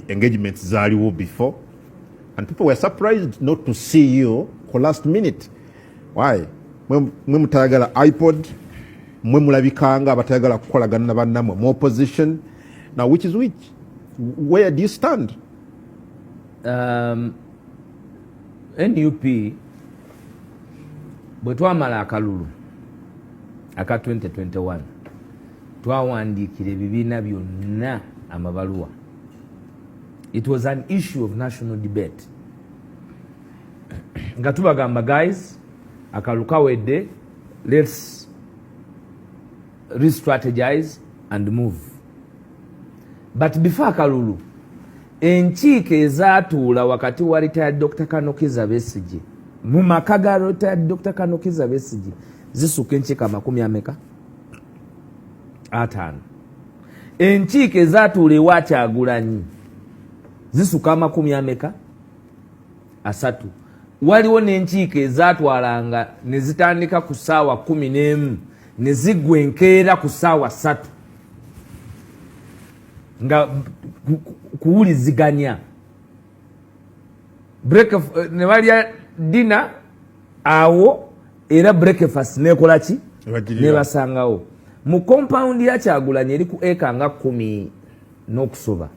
engagements zaaliwo before and people were surprised not to see you for last minute. Why? Mwe mutayagala iPod, mwe mulabikanga abatayagala kukolagana na bannamwe more position. Now which is which? Where do you stand? NUP bwe twamala akalulu aka 2021 twawandiikira ebibiina byonna amabaluwa. It was an issue of national debate nga tubagamba guys akalulu kawedde, let's re-strategize and move. But before akalulu enkiiko ezaatuula wakati wa retired Dr. Kanokiza Besigye mu maka ga retired Dr. Kanokiza Besigye zisuka enkiiko 50. Enkiiko ezaatuula ewa Kyagulanyi zisuka 3. Waliwo n'enkiiko ezaatwalanga ne zitandika ku ssaawa 11 ne ziggwa enkeera ku ssaawa 3 nga kuwuliziganya ne balya dina awo era breakfast nekola ki nebasangawo mu compound ya Kyagulanyi eri ku eka nga 10 n'okusoba.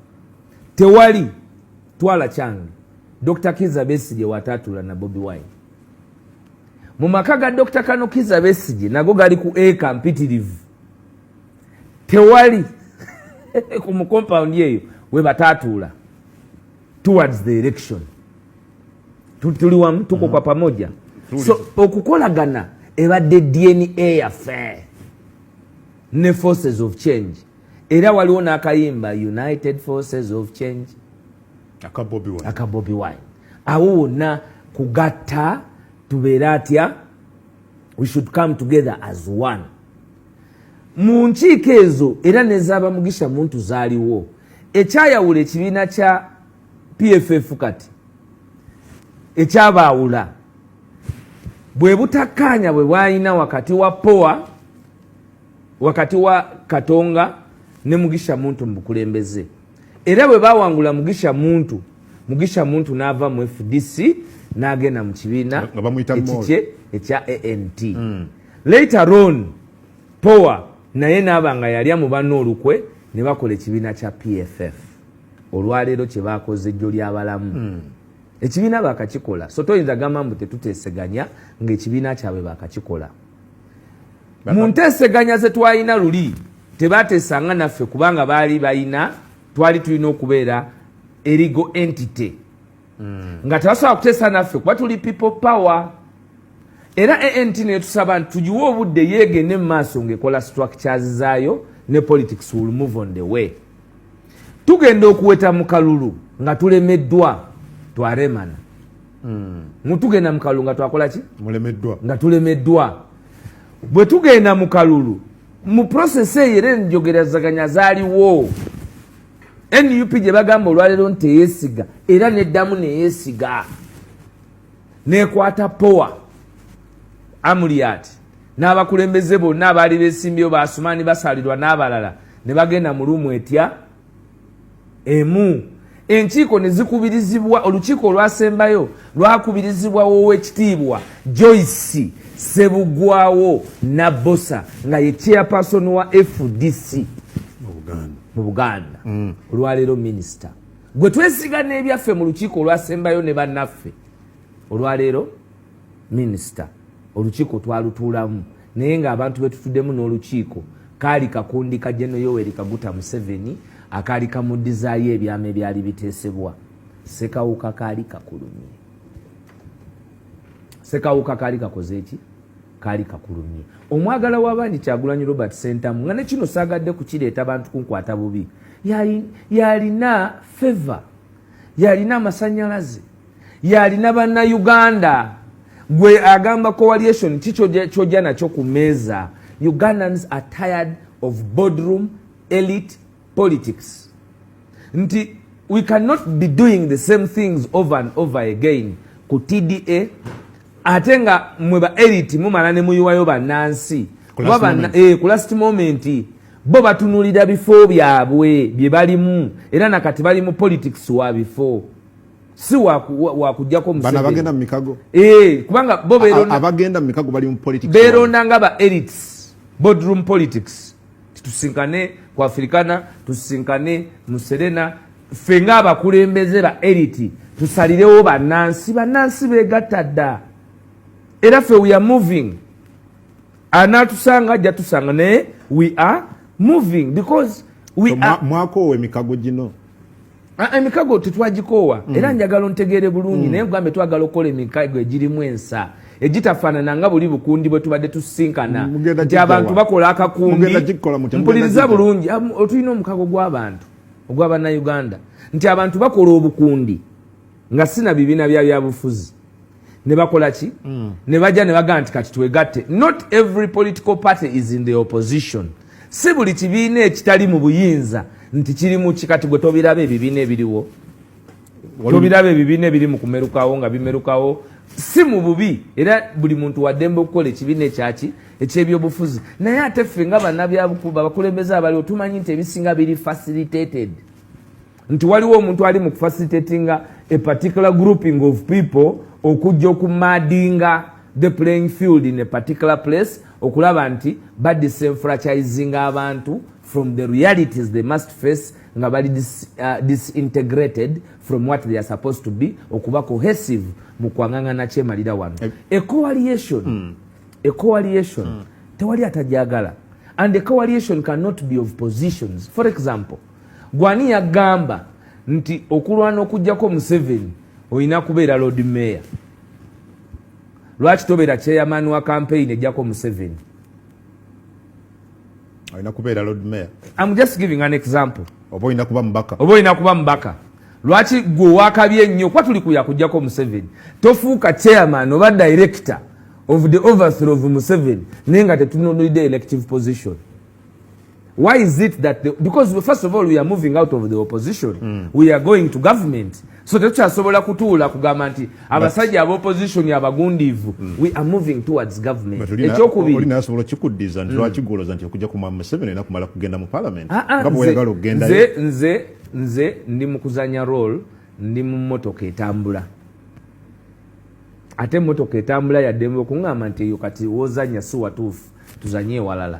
Tewali twala kyange Dr. Kiza Besigye watatula na Bobi Wine. Mu maka ga Dr. Kanokiza Besigye nago gali ku eka mpitirivu. Tewali ku compound yeyo we batatula towards the election. Tuliwa tuko kwa pamoja. So okukolagana ebadde DNA affair ne forces of change. Era waliwo n'akayimba United Forces of Change aka Bobi Wine. Awo wonna kugatta tubeera atya, we should come together as one. Mu nkiiko ezo era nezaaba Mugisha Muntu zaaliwo ekyayawula ekibiina kya PFF kati ekyabaawula bwe butakkaanya bwe bwalina wakati wa POA, wakati wa Katonga ne Mugisha Muntu mu bukulembeze. Era bwe bawangula Mugisha Muntu n'ava mu FDC n'agenda mu kibiina ekya ANT. Later on POA naye n'abanga yalya mu banno olukwe ne bakola ekibiina kya PFF. Olwaleero kye baakoze ejjo ly'abalamu. Ekibiina baakakikola. So toyinza gamba mbu tetuteeseganya ng'ekibiina kyabwe baakakikola. Mu nteeseganya ze twalina luli tebateesanga naffe kubanga baali balina twali tulina okubeera a legal entity. Nga tebasobola kuteesa naffe kuba tuli people power. Era ANT ne tusaba nti tugiwe obudde yeegende mu maaso ng'ekola structures zaayo ne politics will move on the way. Tugenda okuweta mu kalulu nga tulemeddwa twaremana. Mutugenda mu kalulu nga twakola ki? Mulemeddwa. Nga tulemeddwa. Bwe tugenda mu kalulu mu process eyo enjogerezaganya zaaliwo. NUP gye bagamba olwaleero nti teyeesiga era neddamu neyeesiga nekwata POA Amuriat n'abakulembeze bonna abaali beesimbyeyo Baasumani basaalirwa n'abalala ne bagenda mu lumu etya emu. Enkiiko ne zikubirizibwa, olukiiko olwasembayo lwakubirizibwa w'owekitiibwa Joyce Sebugwawo Nabosa nga ye chairperson wa FDC mu Buganda. Olwaleero minisita gwe twesiga n'ebyaffe mu lukiiko olwasembayo ne bannaffe. Olwaleero minisita olukiiko twalutuulamu naye ng'abantu betutuddemu n'olukiiko kaali kakundi ka General Yoweri Kaguta Museveni akaali kamuddizaayo ebyama ebyali biteesebwa. Sekawuka kaali kakulumye. Sekawuka kaali kakoze eki? Kaali kakulumye. Omwagala w'abaani Kyagulanyi Robert Sentamu nga ne kino saagadde kukireeta abantu kunkwata bubi. Yalina favor, yalina amasannyalaze, yalina bannayuganda. Gwe agamba coalition kyojja nakyo ku mmeeza. Ugandans are tired of boardroom elite politics. Nti we cannot be doing the same things over and over again ku TDA ate nga mwe ba elite mumala ne muyuwayo bannansi ku last moment bo batunulira bifo byabwe bye balimu era nakati bali mu politics wa bifo si wakujjako bana bagenda mu mikago kubanga bo abagenda mu mikago bali mu politics beronda nga ba elites boardroom politics tusinkane ku Africana tusinkane mu Serena fenga abakulembeze ba elite tusalirewo banansi begattadda era fe we are moving anatusanga ajja tusanga ne we are moving because we are mwako emikago gino emikago tetwagikoowa era njagala ontegeere bulungi naye ngambe twagala okukola emikago egirimu ensa egitafaanana nga buli bukundi bwe tubadde tusinkana nti abantu bakola akakundi mpuliriza bulungi otulina omukago gw'abantu ogw'abannayuganda nti abantu bakola obukundi nga sina bibiina bya byabufuzi ne bakola ki ne bajja ne bagaa nti kati twegatte. Not every political party is in the opposition. Si buli kibiina ekitali mu buyinza nti kiri mu kikati gwe tobiraba ebibiina ebiriwo tobiraba ebibiina ebiri mu kumerukawo nga bimerukawo si mu bubi era buli muntu waddembe okukola ekibiina ekyaki ekyebyobufuzi naye ate ffe nga bannabyabukuba bakulembeze abaliwo tumanyi nti ebisinga biri facilitated nti waliwo omuntu ali mu kufacilitatinga a particular grouping of people okujja okumadinga the playing field in a particular place okulaba nti badisenfranchising abantu from the realities they must face nga bali disintegrated from what they are supposed to be okuba cohesive mu kwangangana kyemalira wano a coalition tewali atajagala and a coalition cannot be of positions. For example, gwani yagamba nti okulwana okujjako Museveni oyina kubeera Lord Mayor. Lwaki tobeera chairman wa campaign ejjako Museveni? Oyina kubeera Lord Mayor. I'm just giving an example. Oba oyina kuba mbaka. Lwaki gwe wakabye ennyo kwa tuli kuya kujjako Museveni tofuuka chairman oba director of the overthrow of Museveni nenga tetunonolidde elective position? Why is it that because first of all we are moving out of the opposition we are going to government, so tetukyasobola kutuula kugamba nti abasajja ab'opposition abagundiivu we are moving towards government. Ekyokubiri olina asobola kikuddiza nti lwaki gwolooza nti okujja ku Museveni era kumala kugenda mu parliament nga bw'oyagala okgendayo. Nze ndi mu kuzanya role ndi mu mmotoka etambula ate mmotoka etambula yaddembe okuŋŋamba nti eyo kati wozanya si watuufu tuzanye walala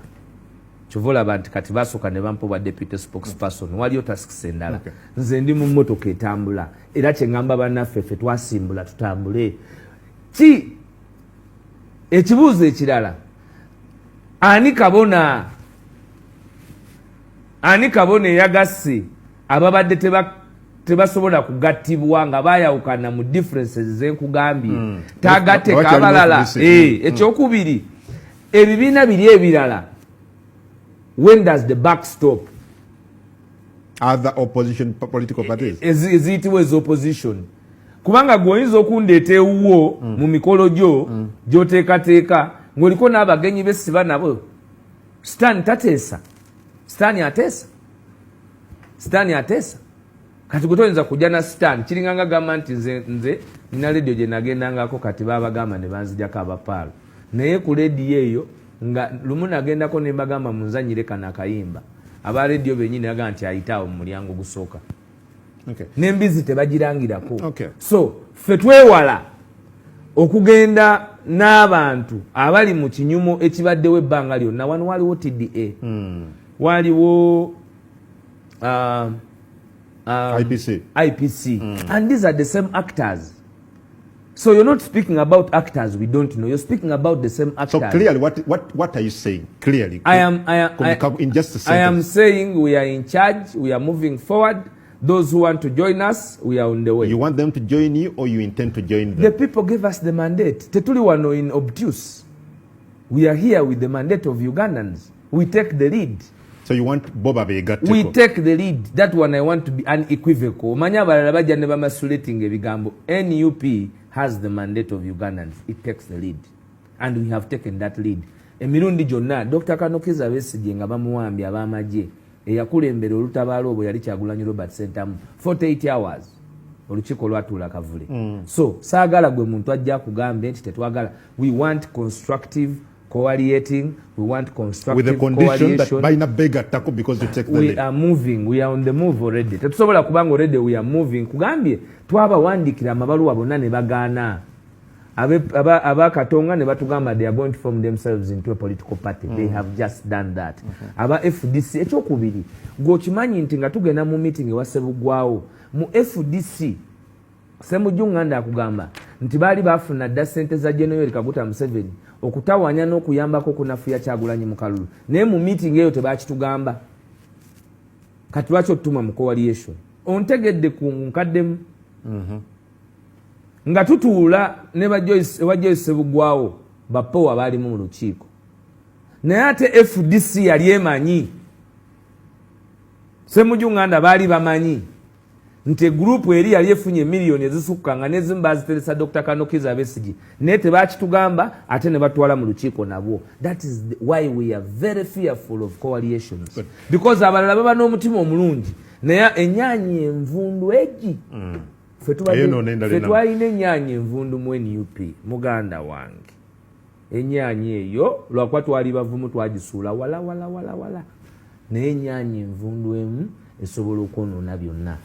kyova olaba nti kati basooka ne bampa obwa deputy spokesperson waliyo tasks endala. Nze ndi mu mmotoka etambula era kyeŋŋamba bannaffe ffe twasimbula tutambule ki ekibuuzo ekirala ani kabona eyagasse ababadde tebasobola kugattibwa nga bayawukana mu differences zenkugambye tagatte kabalala. Ekyokubiri ebibiina biri ebirala when does the buck stop? Other opposition political parties eziyitibwa ez'opposition kubanga gweoyinza okundeeta ewuwo mu mikolo gyo gy'oteekateeka ng'oliko n'abagenyi b'essiba nabo. Stan ateesa kati gwe toyinza kujja na Stan kiringanga gamba nti nze nina lediyo gye nagendangako kati baabagamba ne banzijako abapaalo naye ku lediyo eyo nga lumu nagendako ne mbagamba munzanyire kana akayimba aba lediyo bennyini agamba nti ayitaawo mu mulyango gusooka n'embizi tebagirangirako. So ffe twewala okugenda n'abantu abali mu kinyumo ekibaddewo ebbanga lyonna. Wano waliwo TDA waliwo IPC and these are the same actors. So you're not speaking about actors we don't know. You're speaking about the same actors. So clearly, what are you saying? Clearly, in just a sentence. I am saying we are in charge. We are moving forward. Those who want to join us, we are on the way. You want them to join you, or you intend to join them? The people gave us the mandate. Tetuli wano in obtuse. We are here with the mandate of Ugandans. We take the lead. So you want Boba Begateko? We take the lead. That one I want to be unequivocal. Manya balala bajja ne bamasulating ebigambo. NUP has the mandate of Ugandans. It takes the lead. And we have taken that lead. Emirundi gyonna Dr. Kanokiza Besigye nga bamuwambye ab'amagye eyakulembera olutabaalo obwo yali Kyagulanyi Robert Sentamu 48 hours olukiiko lwatuula kavule. So saagala gwe muntu ajja kugambye nti tetwagala. We want constructive coaliating, we want with constructive the condition that coalition. baina bega tako because you take the We lead. are moving, we are on the move already. Tetusobola kubanga already we are moving. Kugambye twabawandikira amabaluwa bonna ne bagaana. Aba Katonga ne batugamba they are going to form themselves into a political party. They have just done that. Aba FDC ekyokubiri gwokimanyi nti nga tugenda mu meeting ewa Ssebugwawo mu FDC Ssemujjunganda akugamba nti baali bafuna dda ssente za General Kaguta Museveni okutawanya n'okuyambako kunafuya Kyagulanyi mu kalulu naye mu meeting eyo tebakitugamba kati lwaki otutuma mu coalition ontegedde ku nkaddemu nga tutuula ne Joyce Ssebugwawo bapowa baalimu mu lukiiko naye ate FDC yali emanyi Ssemujjunganda baali bamanyi nti grupu eri yali efunye miliyoni ezisukka nga nezimu baziteresa Dr. Kanokiza Besigye naye tebakitugamba ate ne batwala mu lukiiko nabwo. That is why we are very fearful of coalitions. Good. Because abalala baba n'omutima omulungi naye ennyaanya envundu egi ffe twalina ennyaanya envundu mu NUP muganda wange ennyaanya eyo lwakuba twali bavumu twagisuula wala naye ennyaanya envundu emu esobola okwonoona byonna.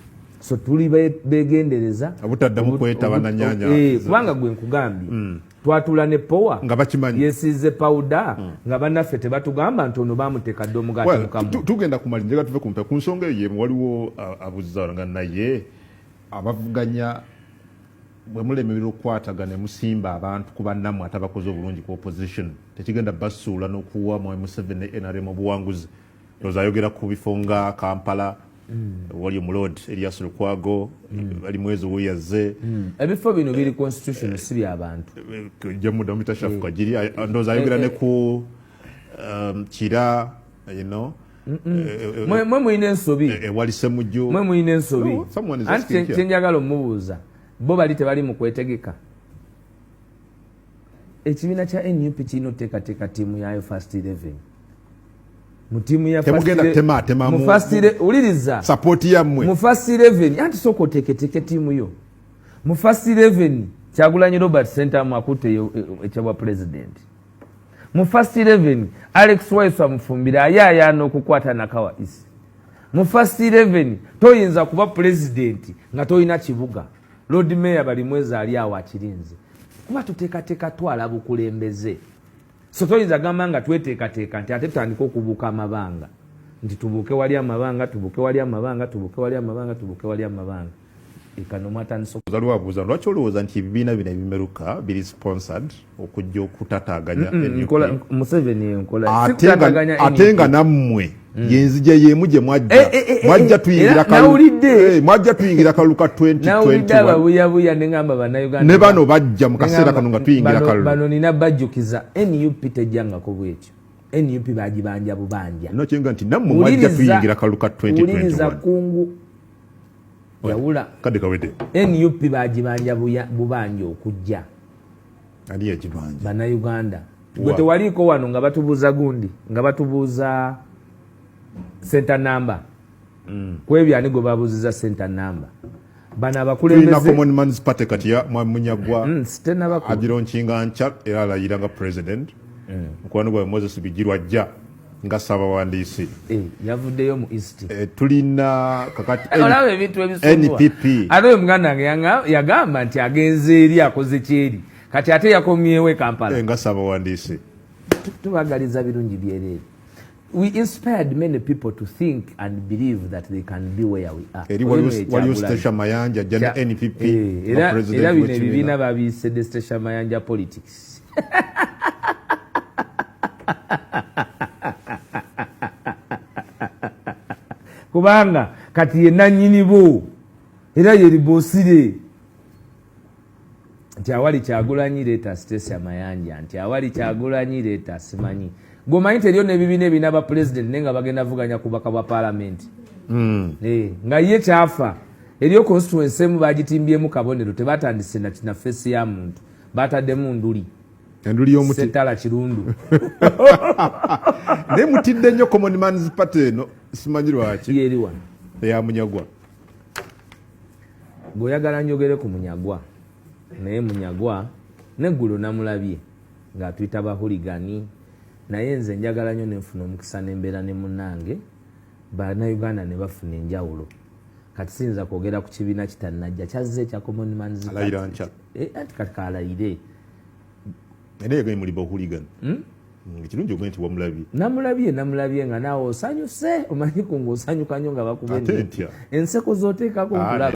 So tuli begendereza abutaddamu kwetaba na nnyanja kubanga gwe nkugambye twatula ne powa nga bakimanyi yesize powder nga bannaffe tebatugamba nti ono bamuteekadde omugaati mukamu. Tugenda kumala njega tuve kumpe ku nsonga eyo waliwo abuzza nga naye abavuganya bwe mulemerera okukwatagana musimba abantu ku bannammwe atabakoze obulungi ku opposition tekigenda basuula n'okuwa mu Museveni NRM obuwanguzi. Ndowooza ayogera ku bifo nga Kampala wali Mulod Elias Lukwago bali mwezi weyazze ebifo bino biri constitution si by'abantu jamu domita shafuka jiri ndowooza ayogera ne ku Kira mwe muyina ensobi wali Ssemujju mwe muyina ensobi anti kyenjagala omubuuza bo bali tebali mu kwetegeka. Ekibiina kya NUP kirina okuteekateeka ttiimu yayo first 11 mutimu ya uliriza support yammwe mu first 11 anti soko teketeke timu yo mu first 11 Kyagulanyi Robert Center makute ekyabwa president mu first 11 Alex Waiswa Mufumbira ayaya n'okukwata nakawa isi mu first 11 toyinza kuba president nga toyina kibuga road mayor bali mwezi ali awo akirinze kuba tuteekateeka twala bukulembeze. So toyinza gamba nga tweteekateeka nti ate tutandika okubuuka amabanga nti tubuuke wali amabanga tubuuke wali amabanga tubuuke wali amabanga tubuuke wali amabanga ekanomatanisoalwabuuza lwaki olowooza nti ebibiina bino ebimeruka biri sponsored okujja okutataganya Museveni enkola ate nga nammwe yenzija yemu gye mwajja tuyingira kaluka 2021 nengamba bannayuganda ne bano bajja mu kaseera kano nga tuyingira kaluka bano nina bajjukiza NUP tejjangako bwekyo NUP bagibanja bubanja nokyenga nti nammwe mwajja tuyingira kaluka 2021 uliriza kungu yawula kade kawede NUP bagibanja bubanja okujja ali yagibanja bannayuganda gwe tewaliko wano nga batubuuza gundi nga batubuuza center number kwebya nigo babuziza center number bana abakulembeze na common man's party kati ya Munyagwa ajiro nchinga ncha era alayiranga president mukwano gwa Moses Bijirwa ajja nga Ssaabawandiisi yavuddeyo mu east tulina kakati olabe ebintu ebisumbuwa NPP ate muganda yagamba nti agenze eri akoze kyeri kati ate yakomyewe Kampala nga Ssaabawandiisi tubagaliza birungi byerere. We inspired many people to think and believe that they can be where we are. Waliyo Stasha Mayanja jana NPP era bino ebibiina babiyise Stasha Mayanja politics. Kubanga kati ye nannyini bo era ye libosire nti awali Kyagulanyi leeta Stasha Mayanja nti awali Kyagulanyi leeta simanyi gomanyi teriyo n'ebibiina ebinaba president nenga bagenda vuganya kubaka bwa parliament nga ye kyafa eriyo constituency emu bagitimbyemu kabonero tebatandise na face ya muntu bataddemu nduli enduli y'omuti Setala Kirundu ne mutidde nnyo common man's party eno simanyi lwaki yeri wano ya Munyagwa goyagala njogere ku Munyagwa naye Munyagwa neggulo namulabye ng'atuyita bahuligani naye nze njagala nnyo nenfuna omukisa nembeera ne munnange bannayuganda ne bafuna enjawulo kati siyinza kwogera ku kibiina kitannajja kyazze ekya common mans alayira nkya anti kati kalayire naye yagaye muli bahuligana ekirungi ogwe nti wamulabye namulabye nga naawe osanyuse omanyiku ng'osanyuka nnyo nga bakuba ate ntya enseko z'oteekako nkulaba